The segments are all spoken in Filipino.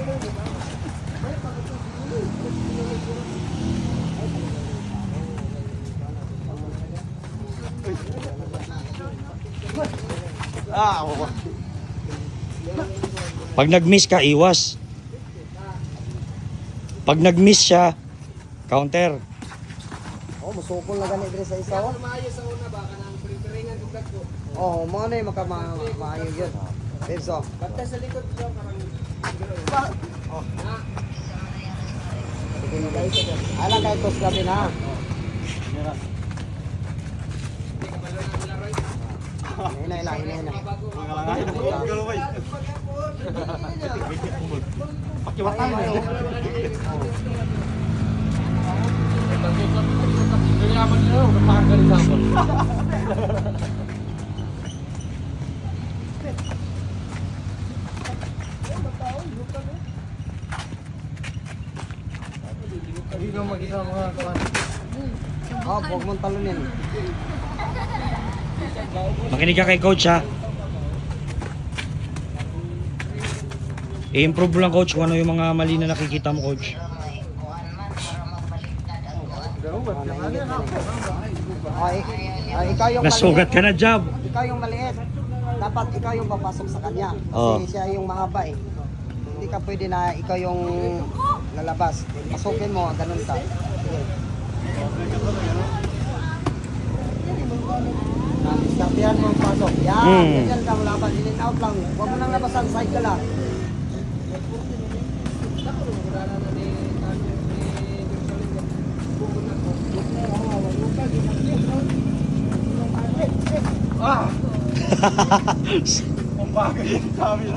Pag nag-miss ka, iwas. Pag nag-miss siya, counter. Oh, musukol na ganit dire sa isa. Oh, Maayo sa una ba kanang printerengan ug dagko. oh mo na yung maayo yun. Perso. Basta sa likod daw parang Alang kay tos gabi na. Hinay lang, hinay na. Pakiwatan mo. Yaman niyo, napakagal sabon. Hindi ko makita mga kawan. Oh, huwag mong talunin. Makinig ka kay coach ha. I-improve lang coach kung ano yung mga mali na nakikita mo coach. Ikaw yung Nasugat ka na job. Ikaw yung maliit. Dapat ikaw yung papasok sa kanya. Kasi Oh. siya yung mahaba eh. Hindi ka pwede na ikaw yung lalabas. Pasukin mo, ganun ka. Sige. Diskartehan mo ang pasok. Yan, ganyan ka laban. In out lang. Huwag mo nang labasan, side ka lang.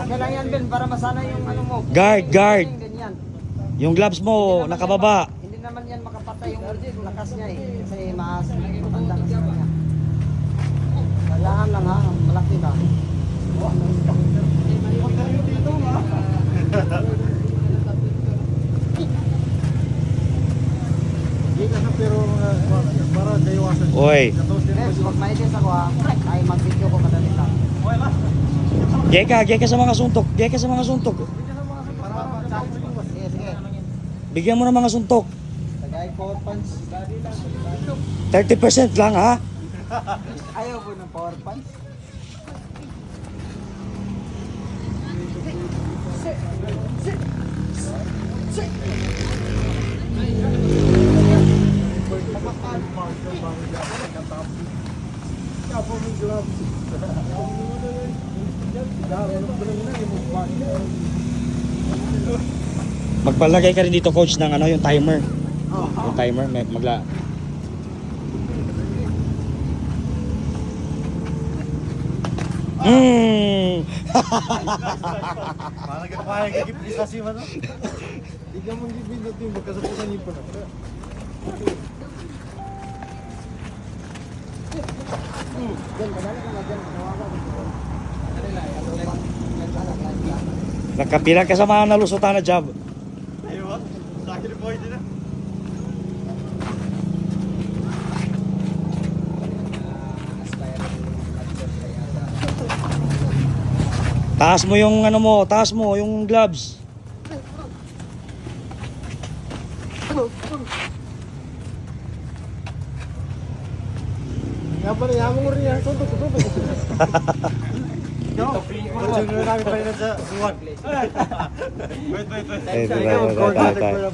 Kailangan yan Ben, para masana yung ano mo. Guard, guard. Ganyan. Yung gloves mo, nakababa. Hindi naman yan makapatay yung lakas niya eh. Kasi matanda na sa kanya. Kailangan lang ha, malaki ka. Oy. Next, pag maitis ako ha, ay mag-video ko kadali lang. Geka sa mga suntok. Geka sa mga suntok. Sige, sige. Bigyan mo ng mga suntok. Tagay power punch. 30% lang ha. Ayaw po ng power punch. Magpalagay ka rin dito coach ng ano yung timer. Yung timer magla. Parang kaya gigipis kasi man. Di ka mong gipindot yung magkasaputan niyo po na. Nagkapilan ka sa mga nalusutan na job. Ayun, sa akin po din na. Taas mo yung ano mo, taas mo yung gloves. Nga pala, yaman mo rin yan. Suntok. Pagsunod namin pa rin sa suwag. Wait. Tay.